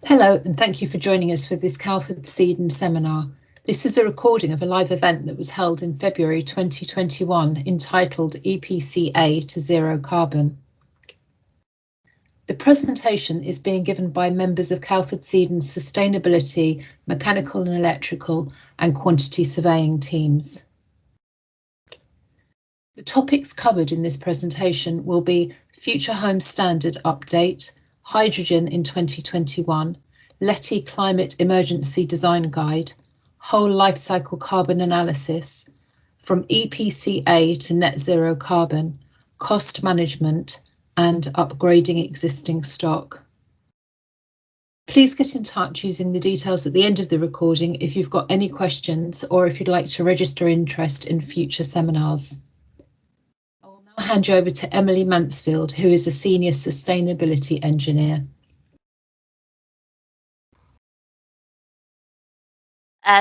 Hello, and thank you for joining us for this calfordseaden seminar. This is a recording of a live event that was held in February 2021 entitled EPC A to Zero Carbon. The presentation is being given by members of calfordseaden's Sustainability, Mechanical and Electrical and Quantity Surveying teams. The topics covered in this presentation will be Future Home Standard Update, Hydrogen in 2021, LETI Climate Emergency Design Guide, Whole Life Cycle Carbon Analysis, From EPC A to Net Zero Carbon, Cost Management, and Upgrading Existing Stock. Please get in touch using the details at the end of the recording if you've got any questions or if you'd like to register interest in future seminars. I will now hand you over to Emily Mansfield, who is a Senior Sustainability Engineer.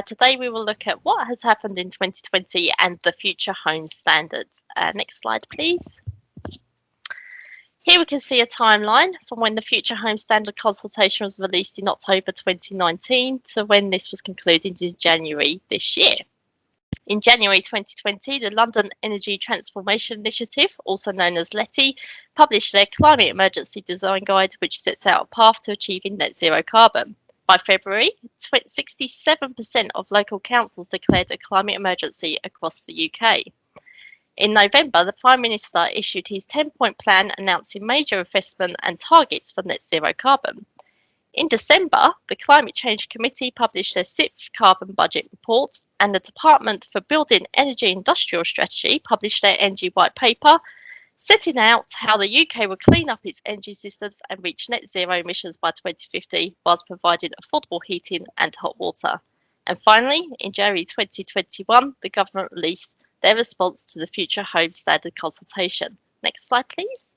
Today we will look at what has happened in 2020 and the future home standards. Next slide, please. Here we can see a timeline from when the Future Home Standard consultation was released in October 2019 to when this was concluded in January this year. In January 2020, the London Energy Transformation Initiative, also known as LETI, published their Climate Emergency Design Guide, which sets out a path to achieving net zero carbon. By February, 67% of local councils declared a climate emergency across the UK. In November, the Prime Minister issued his 10-point plan announcing major investment and targets for net zero carbon. In December, the Climate Change Committee published their 6th Carbon Budget Report, and the Department for Building Energy Industrial Strategy published their Energy White Paper, setting out how the UK will clean up its energy systems and reach net zero emissions by 2050 whilst providing affordable heating and hot water. And finally, in January 2021, the government released their response to the Future Home Standard consultation. Next slide, please.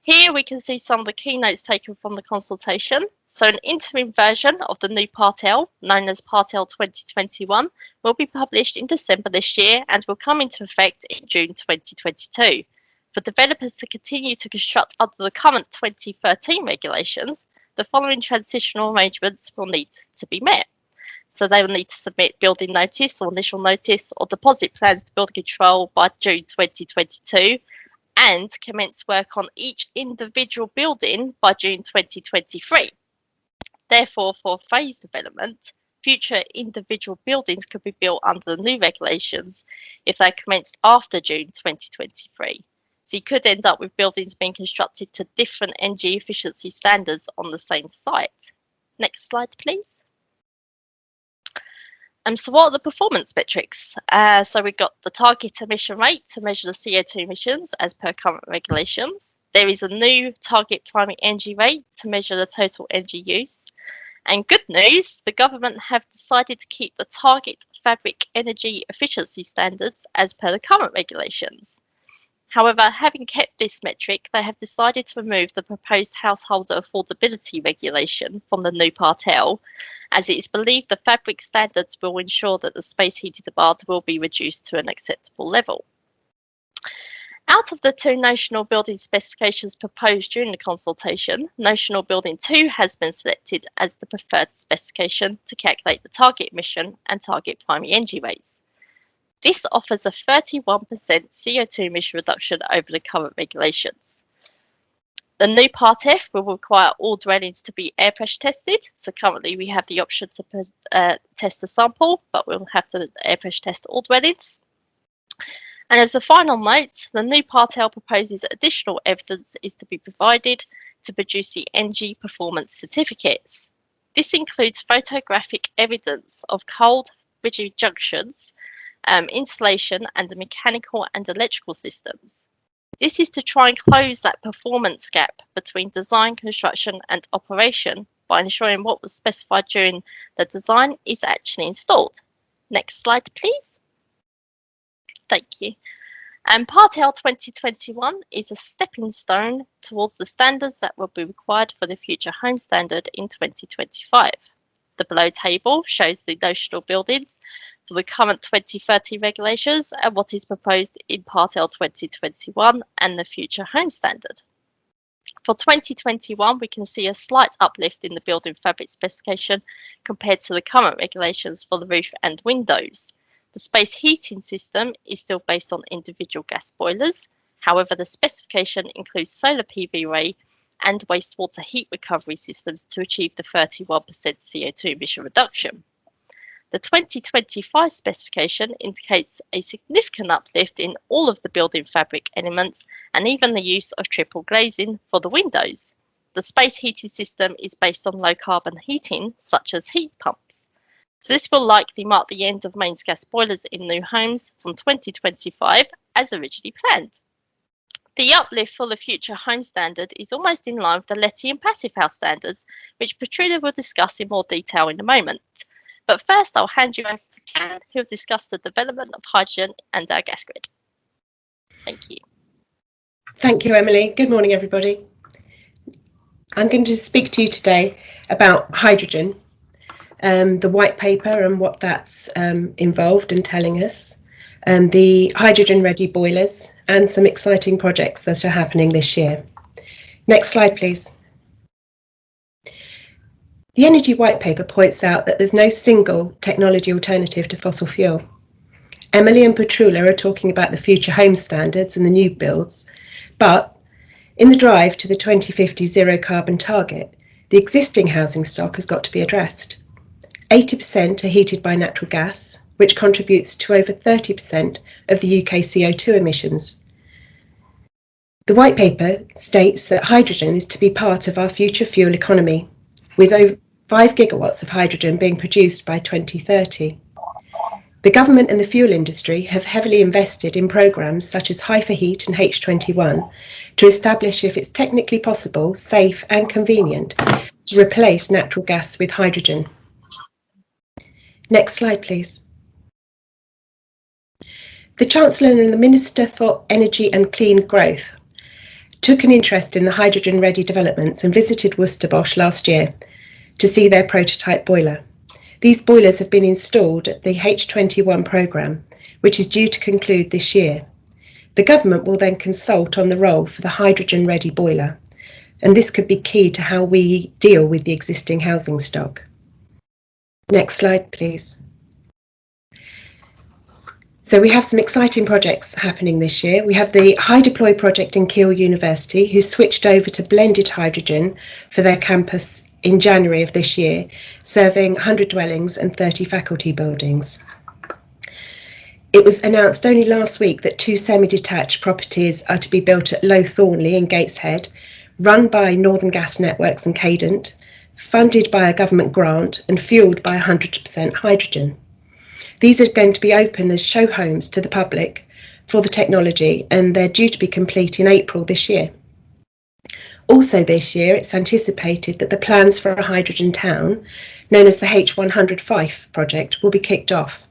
Here we can see some of the keynotes taken from the consultation. So an interim version of the new Part L, known as Part L 2021, will be published in December this year and will come into effect in June 2022. For developers to continue to construct under the current 2013 regulations, the following transitional arrangements will need to be met. So they will need to submit building notice or initial notice or deposit plans to building control by June 2022 and commence work on each individual building by June 2023. Therefore, for phased development, future individual buildings could be built under the new regulations if they commenced after June 2023. So you could end up with buildings being constructed to different energy efficiency standards on the same site. Next slide, please. So what are the performance metrics? So we've got the target emission rate to measure the CO2 emissions as per current regulations. There is a new target primary energy rate to measure the total energy use. And good news, the government have decided to keep the target fabric energy efficiency standards as per the current regulations. However, having kept this metric, they have decided to remove the proposed householder affordability regulation from the new Part L, as it is believed the fabric standards will ensure that the space heating demand will be reduced to an acceptable level. Out of the 2 national building specifications proposed during the consultation, National Building 2 has been selected as the preferred specification to calculate the target emission and target primary energy rates. This offers a 31% CO2 emission reduction over the current regulations. The new Part F will require all dwellings to be air pressure tested. So currently we have the option to test a sample, but we'll have to air pressure test all dwellings. And as a final note, the new Part L proposes additional evidence is to be provided to produce the energy performance certificates. This includes photographic evidence of cold rigid junctions, installation and the mechanical and electrical systems. This is to try and close that performance gap between design, construction and operation by ensuring what was specified during the design is actually installed. Next slide, please. Thank you. And Part L 2021 is a stepping stone towards the standards that will be required for the Future Home Standard in 2025. The below table shows the national buildings for the current 2030 regulations and what is proposed in Part L 2021 and the Future Home Standard. For 2021, we can see a slight uplift in the building fabric specification compared to the current regulations for the roof and windows. The space heating system is still based on individual gas boilers. However, the specification includes solar PV array and wastewater heat recovery systems to achieve the 31% CO2 emission reduction. The 2025 specification indicates a significant uplift in all of the building fabric elements and even the use of triple glazing for the windows. The space heating system is based on low carbon heating, such as heat pumps. So this will likely mark the end of mains gas boilers in new homes from 2025 as originally planned. The uplift for the future home standard is almost in line with the LETI and passive house standards, which Petrula will discuss in more detail in a moment. But first, I'll hand you over to Karen, who will discuss the development of hydrogen and our gas grid. Thank you. Thank you, Emily. Good morning, everybody. I'm going to speak to you today about hydrogen, the white paper and what that's involved in telling us, the hydrogen-ready boilers, and some exciting projects that are happening this year. Next slide, please. The Energy White Paper points out that there's no single technology alternative to fossil fuel. Emily and Petrula are talking about the future home standards and the new builds, but in the drive to the 2050 zero carbon target, the existing housing stock has got to be addressed. 80% are heated by natural gas, which contributes to over 30% of the UK CO2 emissions. The White Paper states that hydrogen is to be part of our future fuel economy, with over 5 gigawatts of hydrogen being produced by 2030. The government and the fuel industry have heavily invested in programmes such as Hy4Heat and H21 to establish if it's technically possible, safe and convenient to replace natural gas with hydrogen. Next slide, please. The Chancellor and the Minister for Energy and Clean Growth took an interest in the hydrogen-ready developments and visited Worcester Bosch last year to see their prototype boiler. These boilers have been installed at the H21 programme, which is due to conclude this year. The government will then consult on the role for the hydrogen-ready boiler, and this could be key to how we deal with the existing housing stock. Next slide, please. So we have some exciting projects happening this year. We have the High Deploy project in Keele University, who switched over to blended hydrogen for their campus in January of this year, serving 100 dwellings and 30 faculty buildings. It was announced only last week that 2 semi-detached properties are to be built at Low Thornley in Gateshead, run by Northern Gas Networks and Cadent, funded by a government grant and fuelled by 100% hydrogen. These are going to be open as show homes to the public for the technology, and they're due to be complete in April this year. Also this year, it's anticipated that the plans for a hydrogen town, known as the H100 Fife project, will be kicked off.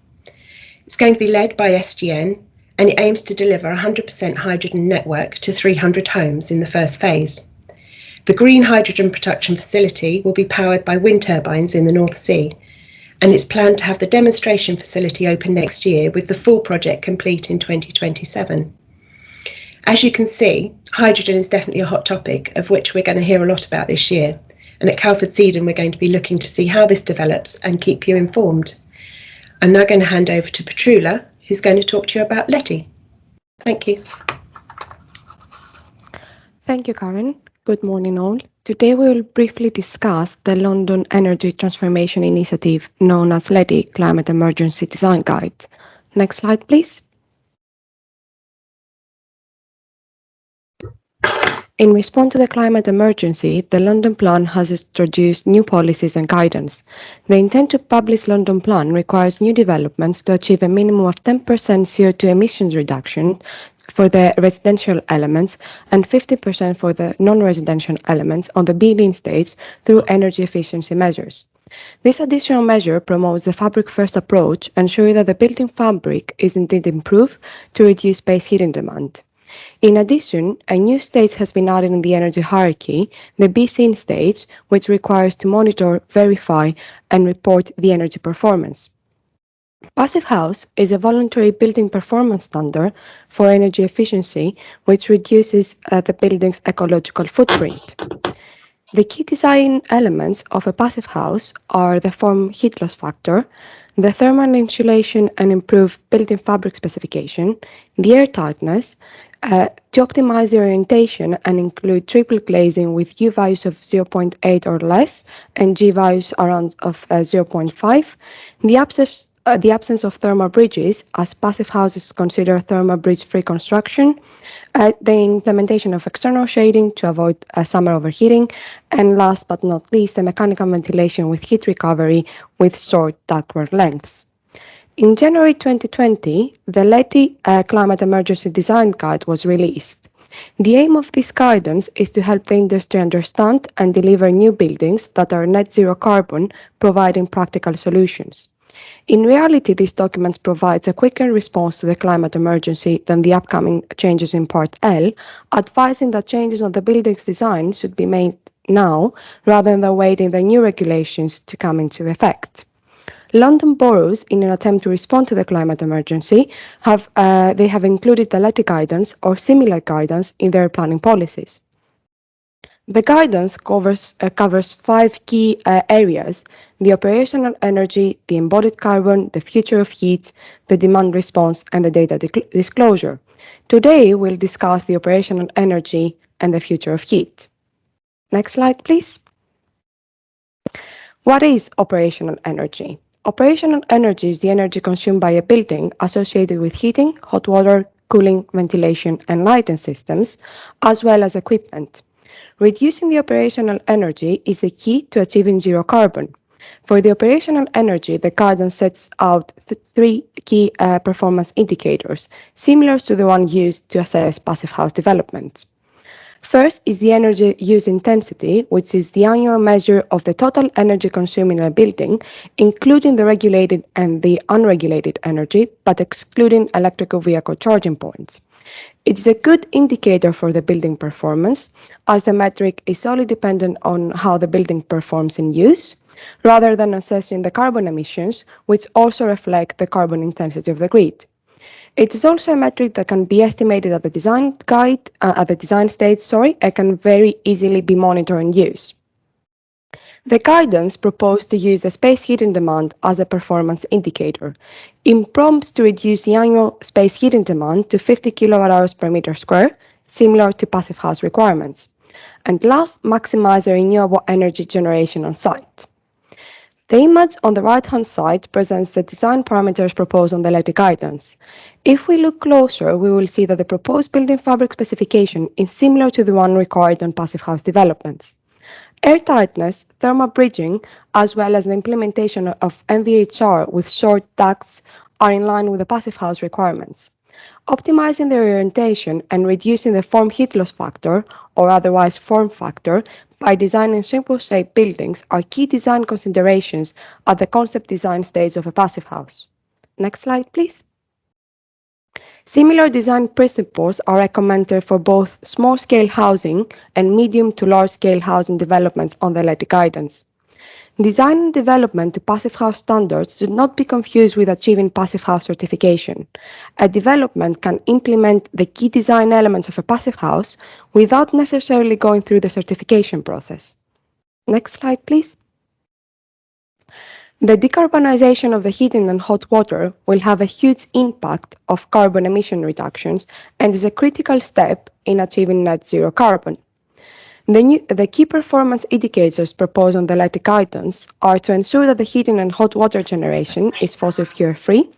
It's going to be led by SGN, and it aims to deliver a 100% hydrogen network to 300 homes in the first phase. The green hydrogen production facility will be powered by wind turbines in the North Sea, and it's planned to have the demonstration facility open next year, with the full project complete in 2027. As you can see, hydrogen is definitely a hot topic, of which we're going to hear a lot about this year. And at Calfordseaden, we're going to be looking to see how this develops and keep you informed. I'm now going to hand over to Petrula, who's going to talk to you about LETI. Thank you. Thank you, Karen. Good morning, all. Today we will briefly discuss the London Energy Transformation Initiative, known as LETI Climate Emergency Design Guide. Next slide, please. In response to the climate emergency, the London Plan has introduced new policies and guidance. The intent to publish London Plan requires new developments to achieve a minimum of 10% CO2 emissions reduction for the residential elements and 50% for the non-residential elements on the building stage through energy efficiency measures. This additional measure promotes the fabric-first approach, ensuring that the building fabric is indeed improved to reduce space heating demand. In addition, a new stage has been added in the energy hierarchy, the BC stage, which requires to monitor, verify, and report the energy performance. Passive House is a voluntary building performance standard for energy efficiency, which reduces the building's ecological footprint. The key design elements of a passive house are the form heat loss factor, the thermal insulation and improved building fabric specification, the air tightness, to optimize the orientation and include triple glazing with U values of 0.8 or less and G values around of 0.5, the absence of thermal bridges, as passive houses consider thermal bridge-free construction, the implementation of external shading to avoid summer overheating, and last but not least, the mechanical ventilation with heat recovery with short ductwork lengths. In January 2020, the LETI Climate Emergency Design Guide was released. The aim of this guidance is to help the industry understand and deliver new buildings that are net zero carbon, providing practical solutions. In reality, this document provides a quicker response to the climate emergency than the upcoming changes in Part L, advising that changes on the building's design should be made now rather than waiting the new regulations to come into effect. London boroughs, in an attempt to respond to the climate emergency, have included the LETI guidance or similar guidance in their planning policies. The guidance covers 5 key areas: the operational energy, the embodied carbon, the future of heat, the demand response, and the data disclosure. Today, we'll discuss the operational energy and the future of heat. Next slide, please. What is operational energy? Operational energy is the energy consumed by a building associated with heating, hot water, cooling, ventilation, and lighting systems, as well as equipment. Reducing the operational energy is the key to achieving zero carbon. For the operational energy, the guidance sets out 3 key performance indicators, similar to the one used to assess passive house developments. First is the energy use intensity, which is the annual measure of the total energy consumed in a building, including the regulated and the unregulated energy, but excluding electrical vehicle charging points. It is a good indicator for the building performance, as the metric is solely dependent on how the building performs in use, rather than assessing the carbon emissions, which also reflect the carbon intensity of the grid. It is also a metric that can be estimated at the design stage, and can very easily be monitored and used. The guidance proposed to use the space heating demand as a performance indicator. It prompts to reduce the annual space heating demand to 50 kWh per meter square, similar to passive house requirements. And last, maximize the renewable energy generation on site. The image on the right-hand side presents the design parameters proposed on the LETI guidance. If we look closer, we will see that the proposed building fabric specification is similar to the one required on passive house developments. Air tightness, thermal bridging, as well as the implementation of MVHR with short ducts are in line with the passive house requirements. Optimizing the orientation and reducing the form heat loss factor, or otherwise form factor, by designing simple-shaped buildings are key design considerations at the concept design stage of a passive house. Next slide, please. Similar design principles are recommended for both small-scale housing and medium to large-scale housing developments on the LETI guidance. Design and development to passive house standards should not be confused with achieving passive house certification. A development can implement the key design elements of a passive house without necessarily going through the certification process. Next slide, please. The decarbonization of the heating and hot water will have a huge impact of carbon emission reductions and is a critical step in achieving net zero carbon. The key performance indicators proposed on the LETI guidance are to ensure that the heating and hot water generation is fossil fuel free,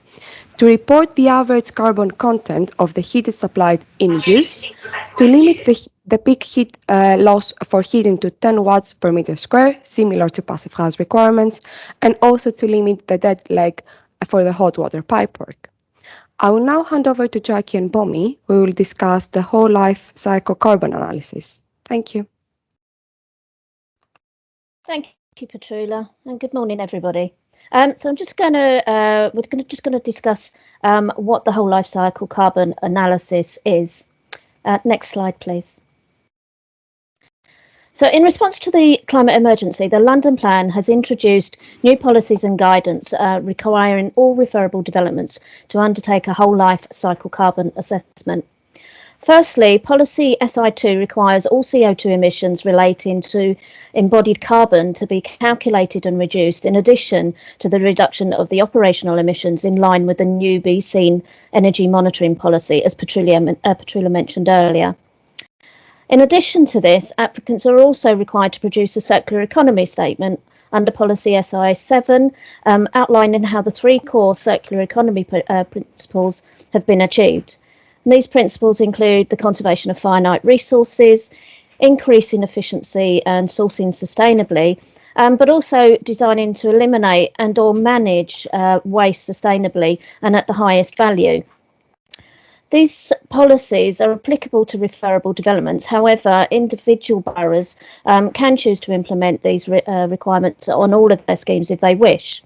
to report the average carbon content of the heat supplied in use, to limit the peak heat loss for heating to 10 watts per meter square, similar to passive house requirements, and also to limit the dead leg for the hot water pipework. I will now hand over to Jackie and Bomi, who will discuss the whole life cycle carbon analysis. Thank you. Thank you, Petrula, and good morning, everybody. So I'm just going to discuss what the whole life cycle carbon analysis is. Next slide, please. So in response to the climate emergency, the London Plan has introduced new policies and guidance requiring all referable developments to undertake a whole life cycle carbon assessment. Firstly, policy SI2 requires all CO2 emissions relating to embodied carbon to be calculated and reduced in addition to the reduction of the operational emissions in line with the new BC energy monitoring policy, as Petrula mentioned earlier. In addition to this, applicants are also required to produce a circular economy statement under policy SI7, outlining how the three core circular economy principles have been achieved. And these principles include the conservation of finite resources, increasing efficiency and sourcing sustainably, but also designing to eliminate and or manage waste sustainably and at the highest value. These policies are applicable to referable developments. However, individual boroughs can choose to implement these requirements on all of their schemes if they wish.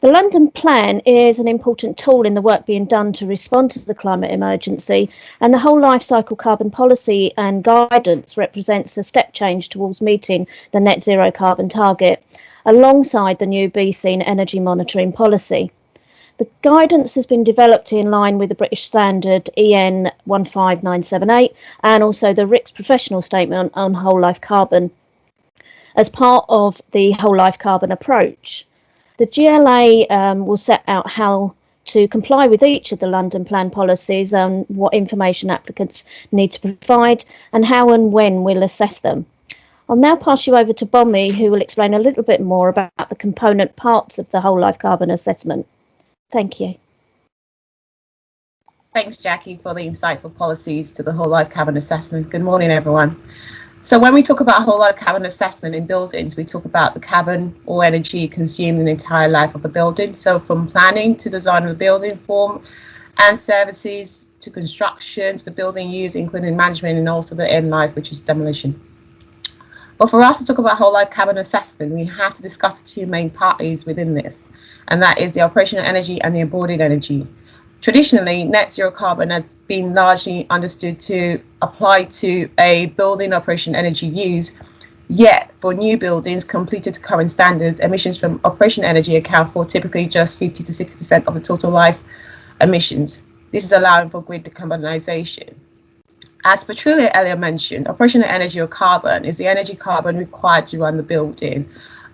The London Plan is an important tool in the work being done to respond to the climate emergency, and the whole life cycle carbon policy and guidance represents a step change towards meeting the net zero carbon target, alongside the new BC energy monitoring policy. The guidance has been developed in line with the British standard EN 15978 and also the RICS professional statement on whole life carbon as part of the whole life carbon approach. The GLA will set out how to comply with each of the London Plan policies and what information applicants need to provide and how and when we'll assess them. I'll now pass you over to Bommy, who will explain a little bit more about the component parts of the whole life carbon assessment. Thank you. Thanks, Jackie, for the insightful policies to the whole life carbon assessment. Good morning, everyone. So when we talk about whole life carbon assessment in buildings, we talk about the carbon or energy consumed in the entire life of the building. So from planning to design of the building form and services to construction to the building use, including management and also the end life, which is demolition. But for us to talk about whole life carbon assessment, we have to discuss the two main parties within this, and that is the operational energy and the embodied energy. Traditionally, net zero carbon has been largely understood to apply to a building operation energy use, yet for new buildings completed to current standards, emissions from operation energy account for typically just 50 to 60% of the total life emissions. This is allowing for grid decarbonisation. As Petrula earlier mentioned, operational energy or carbon is the energy carbon required to run the building.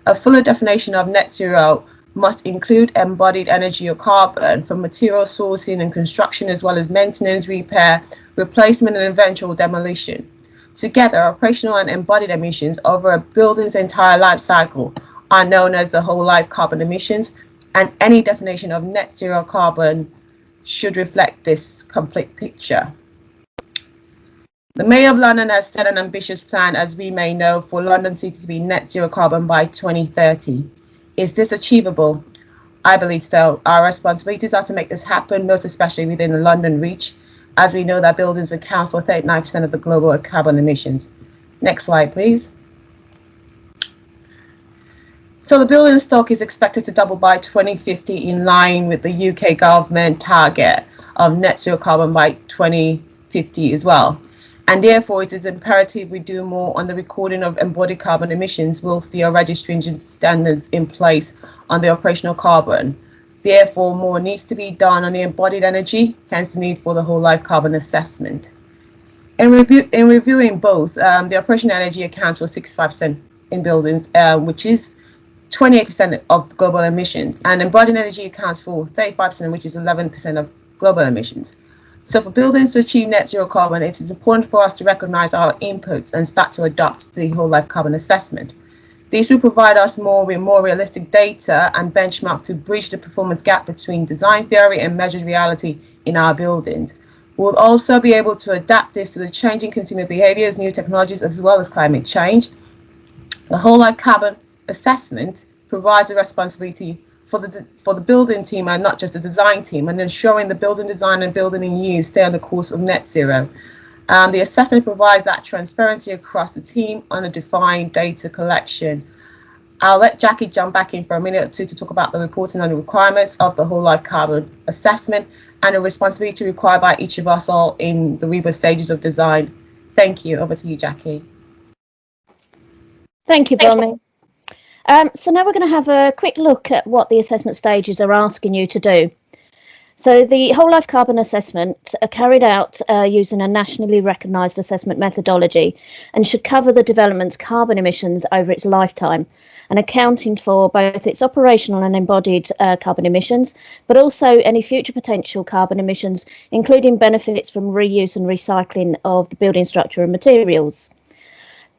A fuller definition of net zero must include embodied energy or carbon from material sourcing and construction, as well as maintenance, repair, replacement, and eventual demolition. Together, operational and embodied emissions over a building's entire life cycle are known as the whole life carbon emissions, and any definition of net zero carbon should reflect this complete picture. The Mayor of London has set an ambitious plan, as we may know, for London City to be net zero carbon by 2030. Is this achievable? I believe so. Our responsibilities are to make this happen, most especially within the London reach, as we know that buildings account for 39% of the global carbon emissions. Next slide, please. So the building stock is expected to double by 2050 in line with the UK government target of net zero carbon by 2050 as well. And therefore, it is imperative we do more on the recording of embodied carbon emissions whilst there are already stringent standards in place on the operational carbon. Therefore, more needs to be done on the embodied energy, hence the need for the whole life carbon assessment. In reviewing both, the operational energy accounts for 65% in buildings, which is 28% of global emissions, and embodied energy accounts for 35%, which is 11% of global emissions. So for buildings to achieve net zero carbon, it is important for us to recognise our inputs and start to adopt the whole life carbon assessment. These will provide us with more realistic data and benchmark to bridge the performance gap between design theory and measured reality in our buildings. We'll also be able to adapt this to the changing consumer behaviours, new technologies, as well as climate change. The whole life carbon assessment provides a responsibility for the building team and not just the design team, and ensuring the building design and building in use stay on the course of net zero. The assessment provides that transparency across the team on a defined data collection. I'll let Jackie jump back in for a minute or two to talk about the reporting on the requirements of the whole life carbon assessment and the responsibility required by each of us all in the REBA stages of design. Thank you. Over to you, Jackie. Thank you, Bronwyn. So now we're going to have a quick look at what the assessment stages are asking you to do. So the whole life carbon assessment are carried out using a nationally recognised assessment methodology and should cover the development's carbon emissions over its lifetime and accounting for both its operational and embodied carbon emissions, but also any future potential carbon emissions, including benefits from reuse and recycling of the building structure and materials.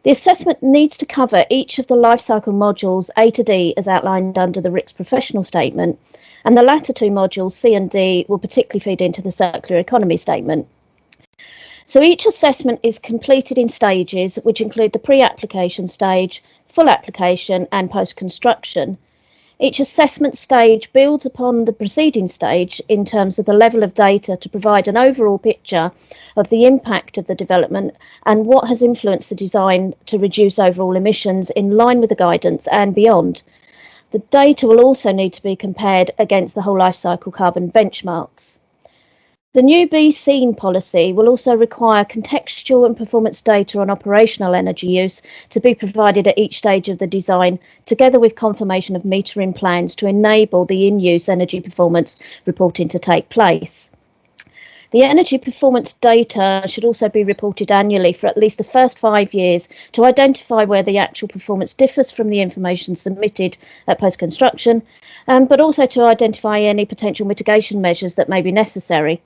The assessment needs to cover each of the life cycle modules A to D as outlined under the RICS professional statement, and the latter two modules, C and D, will particularly feed into the circular economy statement. So each assessment is completed in stages, which include the pre-application stage, full application, and post-construction. Each assessment stage builds upon the preceding stage in terms of the level of data to provide an overall picture of the impact of the development and what has influenced the design to reduce overall emissions in line with the guidance and beyond. The data will also need to be compared against the whole life cycle carbon benchmarks. The new Be Seen policy will also require contextual and performance data on operational energy use to be provided at each stage of the design, together with confirmation of metering plans to enable the in-use energy performance reporting to take place. The energy performance data should also be reported annually for at least the first 5 years to identify where the actual performance differs from the information submitted at post-construction, but also to identify any potential mitigation measures that may be necessary.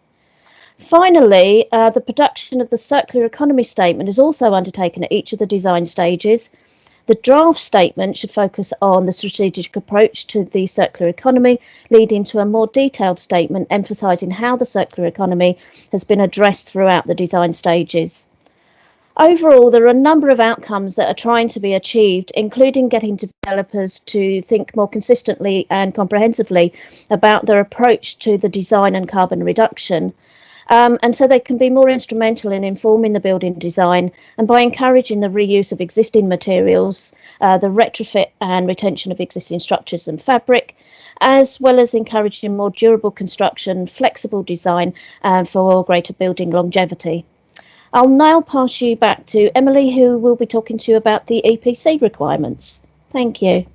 Finally, the production of the circular economy statement is also undertaken at each of the design stages. The draft statement should focus on the strategic approach to the circular economy, leading to a more detailed statement emphasising how the circular economy has been addressed throughout the design stages. Overall, there are a number of outcomes that are trying to be achieved, including getting developers to think more consistently and comprehensively about their approach to the design and carbon reduction. And so they can be more instrumental in informing the building design and by encouraging the reuse of existing materials, the retrofit and retention of existing structures and fabric, as well as encouraging more durable construction, flexible design for greater building longevity. I'll now pass you back to Emily, who will be talking to you about the EPC requirements. Thank you.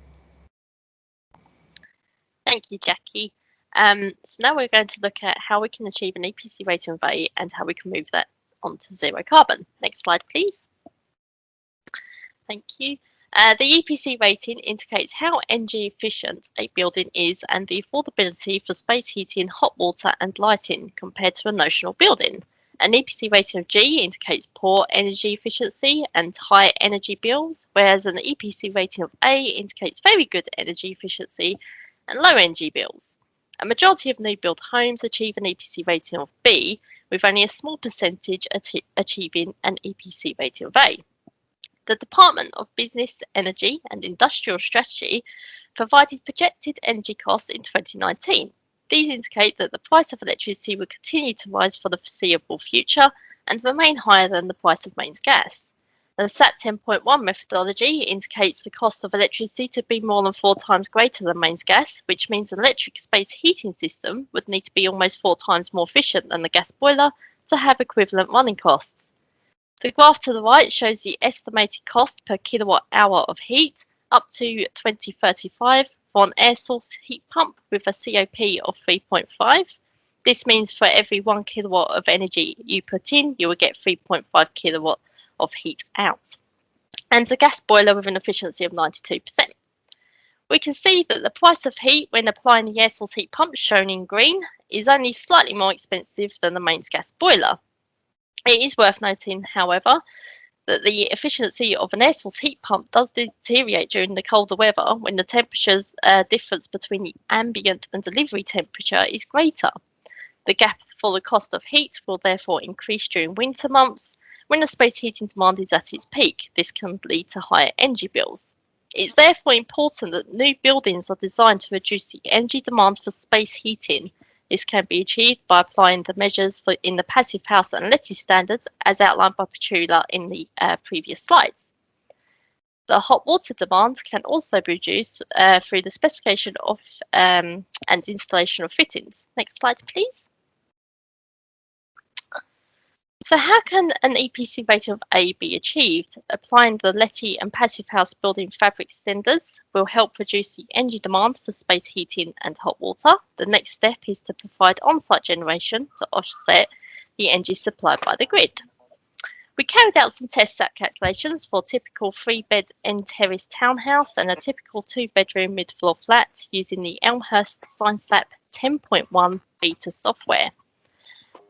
Thank you, Jackie. So now we're going to look at how we can achieve an EPC rating of A and how we can move that onto zero carbon. Next slide, please. Thank you. The EPC rating indicates how energy efficient a building is and the affordability for space heating, hot water and lighting compared to a notional building. An EPC rating of G indicates poor energy efficiency and high energy bills, whereas an EPC rating of A indicates very good energy efficiency and low energy bills. A majority of new build homes achieve an EPC rating of B, with only a small percentage achieving an EPC rating of A. The Department of Business, Energy and Industrial Strategy provided projected energy costs in 2019. These indicate that the price of electricity will continue to rise for the foreseeable future and remain higher than the price of mains gas. The SAT 10.1 methodology indicates the cost of electricity to be more than 4 times greater than mains gas, which means an electric space heating system would need to be almost 4 times more efficient than the gas boiler to have equivalent running costs. The graph to the right shows the estimated cost per kilowatt hour of heat up to 2035 for an air source heat pump with a COP of 3.5. This means for every 1 kilowatt of energy you put in, you will get 3.5 kilowatt of heat out, and a gas boiler with an efficiency of 92%. We can see that the price of heat when applying the air source heat pump, shown in green, is only slightly more expensive than the mains gas boiler. It is worth noting, however, that the efficiency of an air source heat pump does deteriorate during the colder weather when the temperatures difference between the ambient and delivery temperature is greater. The gap for the cost of heat will therefore increase during winter months. When the space heating demand is at its peak, this can lead to higher energy bills. It's therefore important that new buildings are designed to reduce the energy demand for space heating. This can be achieved by applying the measures in the Passive House and LETI standards as outlined by Petula in the previous slides. The hot water demand can also be reduced through the specification of and installation of fittings. Next slide, please. So how can an EPC rating of A be achieved? Applying the LETI and passive house building fabric standards will help reduce the energy demand for space heating and hot water. The next step is to provide on-site generation to offset the energy supplied by the grid. We carried out some test sat calculations for a typical 3-bed end terrace townhouse and a typical 2-bedroom mid-floor flat using the Elmhurst SciSap 10.1 beta software.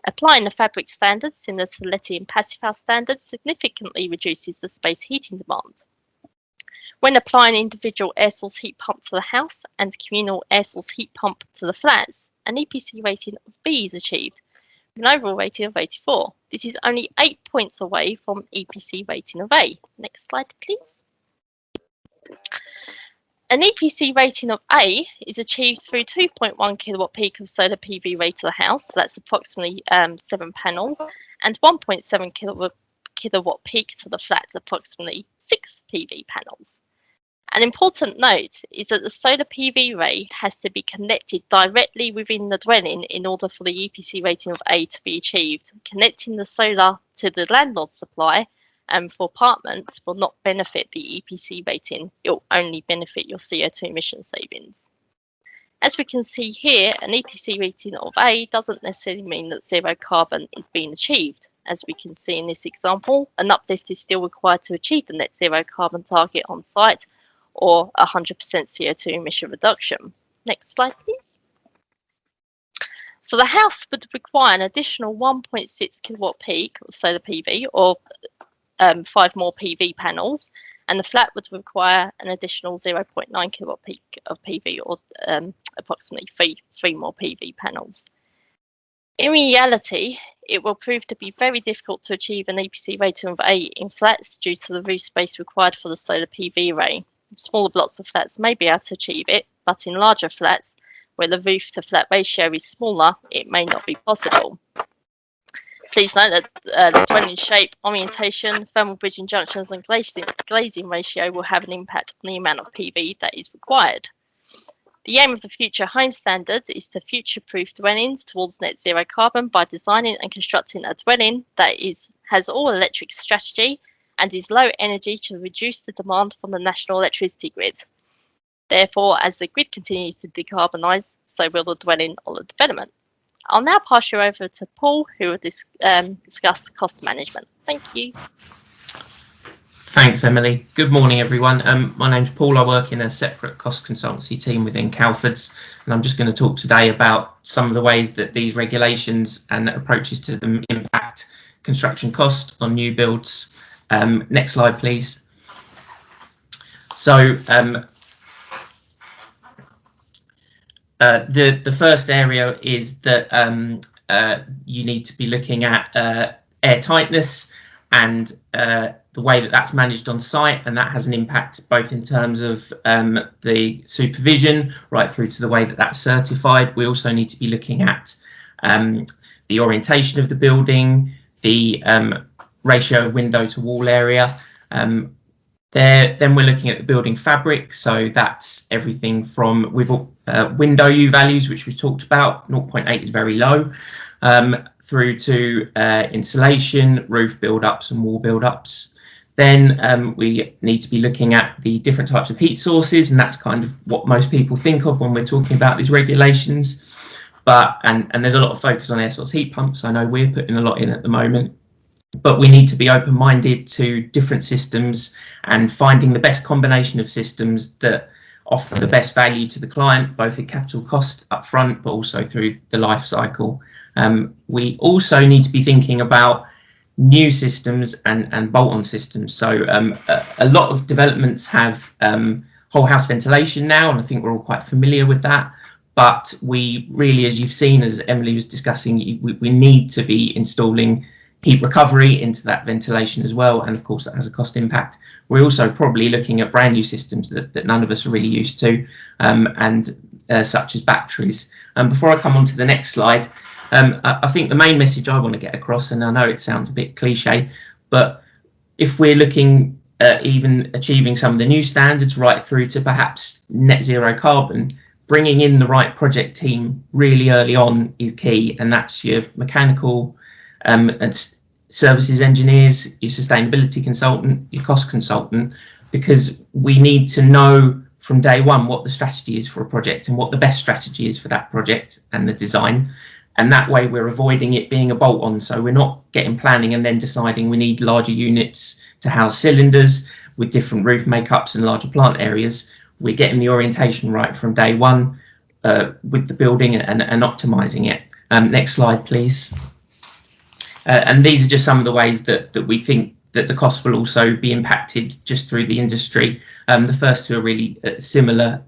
Applying the fabric standards similar to the LETI and passive house standards significantly reduces the space heating demand. When applying individual air source heat pump to the house and communal air source heat pump to the flats, an EPC rating of B is achieved, with an overall rating of 84. This is only 8 points away from EPC rating of A. Next slide, please. An EPC rating of A is achieved through 2.1 kilowatt peak of solar PV array to the house, so that's approximately 7 panels, and 1.7 kilowatt peak to the flats, approximately 6 PV panels. An important note is that the solar PV array has to be connected directly within the dwelling in order for the EPC rating of A to be achieved. Connecting the solar to the landlord's supply for apartments will not benefit the EPC rating, it will only benefit your CO2 emission savings. As we can see here, an EPC rating of A doesn't necessarily mean that zero carbon is being achieved. As we can see in this example, an uplift is still required to achieve the net zero carbon target on site or 100% CO2 emission reduction. Next slide, please. So the house would require an additional 1.6 kilowatt peak of solar PV or 5 more PV panels, and the flat would require an additional 0.9 kilowatt peak of PV or approximately 3 more PV panels. In reality, it will prove to be very difficult to achieve an EPC rating of A in flats due to the roof space required for the solar PV array. Smaller blocks of flats may be able to achieve it, but in larger flats, where the roof to flat ratio is smaller, it may not be possible. Please note that the dwelling shape, orientation, thermal bridging junctions and glazing ratio will have an impact on the amount of PV that is required. The aim of the Future Home Standards is to future-proof dwellings towards net zero carbon by designing and constructing a dwelling that has all-electric strategy and is low energy to reduce the demand from the national electricity grid. Therefore, as the grid continues to decarbonise, so will the dwelling or the development. I'll now pass you over to Paul, who will discuss cost management. Thank you. Thanks, Emily. Good morning, everyone. My name's Paul. I work in a separate cost consultancy team within Calfords, and I'm just going to talk today about some of the ways that these regulations and approaches to them impact construction cost on new builds. Next slide, please. So the first area is that you need to be looking at air tightness and the way that that's managed on site, and that has an impact both in terms of the supervision right through to the way that that's certified. We also need to be looking at the orientation of the building, the ratio of window to wall area. Then we're looking at the building fabric, so that's everything from window U values, which we've talked about, 0.8 is very low, through to insulation, roof build-ups and wall build-ups. Then we need to be looking at the different types of heat sources, and that's kind of what most people think of when we're talking about these regulations. And there's a lot of focus on air source heat pumps. I know we're putting a lot in at the moment, but we need to be open-minded to different systems and finding the best combination of systems that offer the best value to the client, both at capital cost up front, but also through the life cycle. We also need to be thinking about new systems and bolt-on systems. So a lot of developments have whole house ventilation now, and I think we're all quite familiar with that. But we really, as you've seen, as Emily was discussing, we need to be installing heat recovery into that ventilation as well, and of course that has a cost impact. We're also probably looking at brand new systems that none of us are really used to, such as batteries. Before I come on to the next slide, I think the main message I want to get across, and I know it sounds a bit cliche, but if we're looking at even achieving some of the new standards right through to perhaps net zero carbon, bringing in the right project team really early on is key, and that's your mechanical and services engineers, your sustainability consultant, your cost consultant, because we need to know from day one what the strategy is for a project and what the best strategy is for that project and the design. And that way we're avoiding it being a bolt-on. So we're not getting planning and then deciding we need larger units to house cylinders with different roof makeups and larger plant areas. We're getting the orientation right from day one with the building and optimizing it. Next slide, please. And these are just some of the ways that we think that the cost will also be impacted just through the industry. The first two are really similar.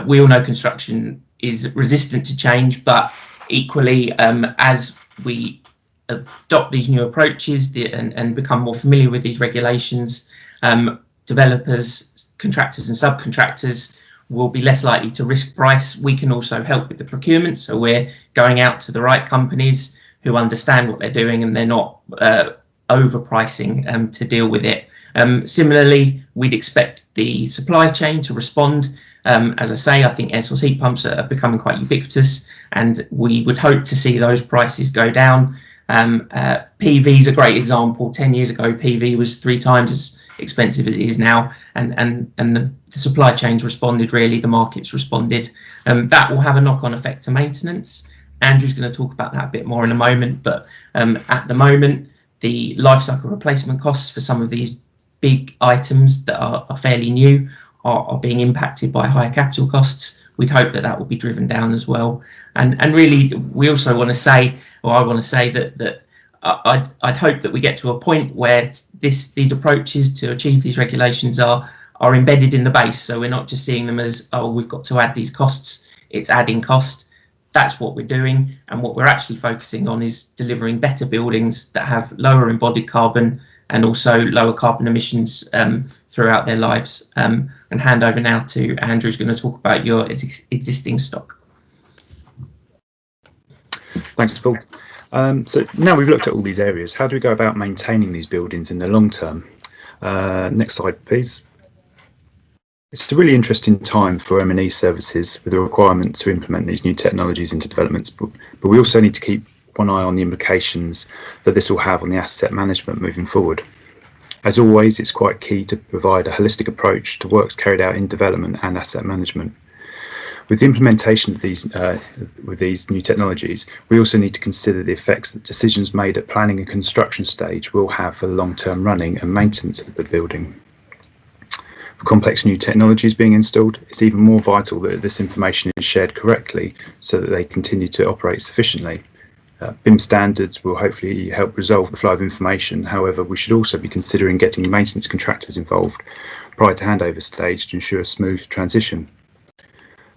We all know construction is resistant to change, but equally, as we adopt these new approaches and become more familiar with these regulations, developers, contractors and subcontractors will be less likely to risk price. We can also help with the procurement, so we're going out to the right companies who understand what they're doing and they're not overpricing to deal with it. Similarly, we'd expect the supply chain to respond. As I say, I think air source heat pumps are becoming quite ubiquitous, and we would hope to see those prices go down. PV is a great example. 10 years ago, PV was 3 times as expensive as it is now, and the supply chains responded, really, the markets responded. That will have a knock-on effect to maintenance. Andrew's going to talk about that a bit more in a moment, but at the moment, the life cycle replacement costs for some of these big items that are fairly new are being impacted by higher capital costs. We'd hope that that will be driven down as well. And really, we also want to say, or I want to say that I'd hope that we get to a point where these approaches to achieve these regulations are embedded in the base. So we're not just seeing them as, oh, we've got to add these costs. It's adding cost. That's what we're doing. And what we're actually focusing on is delivering better buildings that have lower embodied carbon and also lower carbon emissions throughout their lives. And hand over now to Andrew, who's going to talk about your existing stock. Thanks, Paul. So now we've looked at all these areas, how do we go about maintaining these buildings in the long term? Next slide, please. It's a really interesting time for M&E services with the requirement to implement these new technologies into developments, but we also need to keep one eye on the implications that this will have on the asset management moving forward. As always, it's quite key to provide a holistic approach to works carried out in development and asset management. With the implementation of these new technologies, we also need to consider the effects that decisions made at planning and construction stage will have for the long-term running and maintenance of the building. For complex new technologies being installed, it's even more vital that this information is shared correctly so that they continue to operate sufficiently. BIM standards will hopefully help resolve the flow of information. However, we should also be considering getting maintenance contractors involved prior to handover stage to ensure a smooth transition.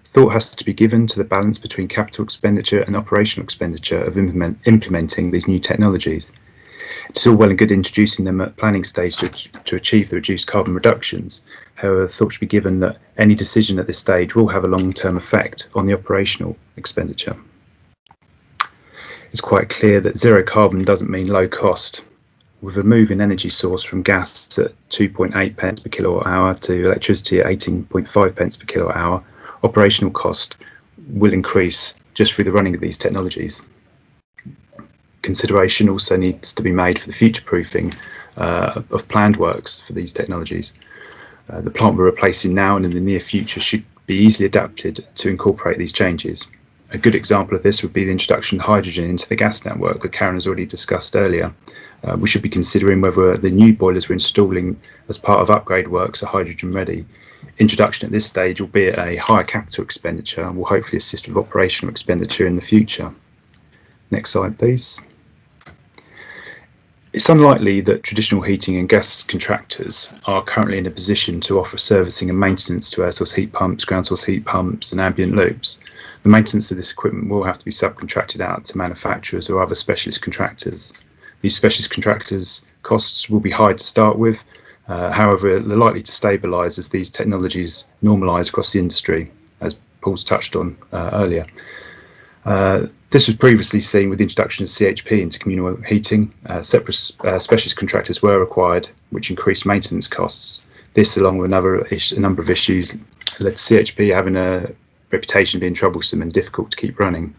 Thought has to be given to the balance between capital expenditure and operational expenditure of implementing these new technologies. It's all well and good introducing them at planning stage to achieve the reduced carbon reductions. However, thought should be given that any decision at this stage will have a long-term effect on the operational expenditure. It's quite clear that zero carbon doesn't mean low cost. With a move in energy source from gas at 2.8 pence per kilowatt hour to electricity at 18.5 pence per kilowatt hour, operational cost will increase just through the running of these technologies. Consideration also needs to be made for the future proofing of planned works for these technologies. The plant we're replacing now and in the near future should be easily adapted to incorporate these changes. A good example of this would be the introduction of hydrogen into the gas network that Karen has already discussed earlier. We should be considering whether the new boilers we're installing as part of upgrade works are hydrogen ready. Introduction at this stage will be at a higher capital expenditure and will hopefully assist with operational expenditure in the future. Next slide, please. It's unlikely that traditional heating and gas contractors are currently in a position to offer servicing and maintenance to air source heat pumps, ground source heat pumps and ambient loops. The maintenance of this equipment will have to be subcontracted out to manufacturers or other specialist contractors. These specialist contractors' costs will be high to start with, however, they're likely to stabilise as these technologies normalise across the industry, as Paul's touched on earlier. This was previously seen with the introduction of CHP into communal heating. Separate specialist contractors were required, which increased maintenance costs. This, along with a number of issues, led to CHP having a reputation of being troublesome and difficult to keep running.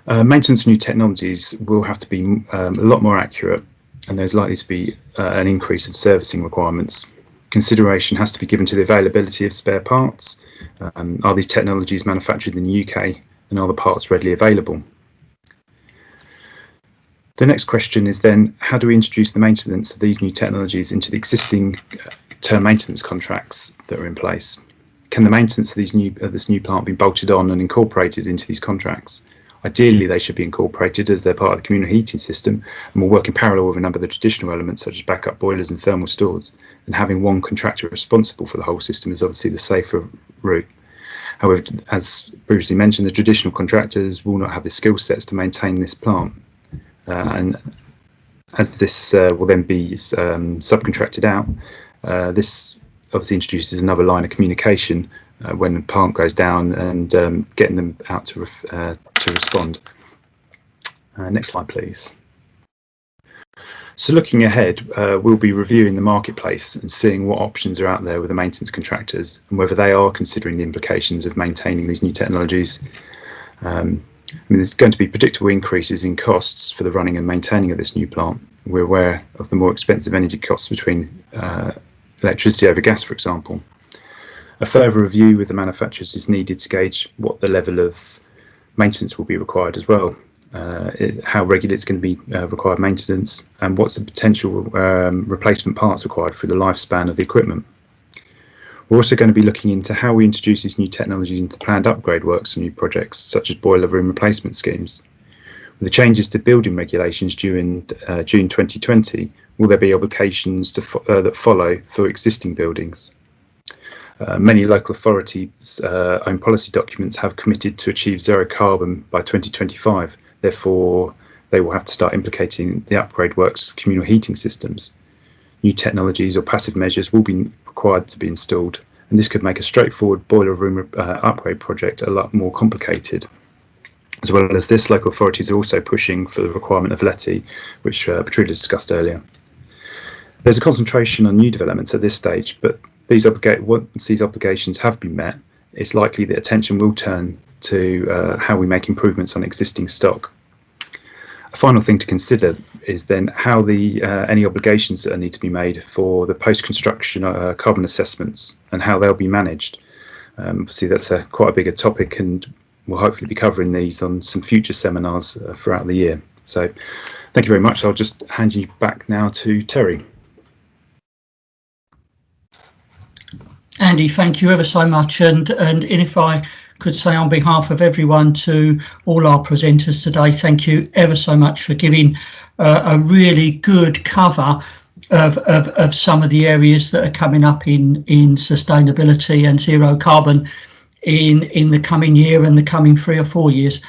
Maintenance of new technologies will have to be a lot more accurate, and there's likely to be an increase of servicing requirements. Consideration has to be given to the availability of spare parts. Are these technologies manufactured in the UK, and are the parts readily available? The next question is then, how do we introduce the maintenance of these new technologies into the existing term maintenance contracts that are in place? Can the maintenance of this new plant be bolted on and incorporated into these contracts? Ideally, they should be incorporated as they're part of the communal heating system and will work in parallel with a number of the traditional elements such as backup boilers and thermal stores. And having one contractor responsible for the whole system is obviously the safer route. However, as previously mentioned, the traditional contractors will not have the skill sets to maintain this plant. And as this will then be subcontracted out, this obviously introduces another line of communication when the plant goes down and getting them out to respond. Next slide, please. So looking ahead, we'll be reviewing the marketplace and seeing what options are out there with the maintenance contractors and whether they are considering the implications of maintaining these new technologies. There's going to be predictable increases in costs for the running and maintaining of this new plant. We're aware of the more expensive energy costs between electricity over gas, for example. A further review with the manufacturers is needed to gauge what the level of maintenance will be required as well, how regular it's going to be required maintenance, and what's the potential replacement parts required through the lifespan of the equipment. We're also going to be looking into how we introduce these new technologies into planned upgrade works for new projects, such as boiler room replacement schemes. With the changes to building regulations due in June 2020, will there be obligations that follow for existing buildings? Many local authorities' own policy documents have committed to achieve zero carbon by 2025. Therefore, they will have to start implicating the upgrade works for communal heating systems. New technologies or passive measures will be required to be installed, and this could make a straightforward boiler room upgrade project a lot more complicated. As well as this, local authorities are also pushing for the requirement of LETI, which Petrula discussed earlier. There's a concentration on new developments at this stage, but once these obligations have been met, it's likely that attention will turn to how we make improvements on existing stock. A final thing to consider is then how any obligations that need to be made for the post-construction carbon assessments and how they'll be managed. Obviously, that's quite a bigger topic, and we'll hopefully be covering these on some future seminars throughout the year. So thank you very much. I'll just hand you back now to Terry. Andy, thank you ever so much. And if I could say on behalf of everyone to all our presenters today, thank you ever so much for giving a really good cover of some of the areas that are coming up in sustainability and zero carbon in the coming year and the coming 3 or 4 years.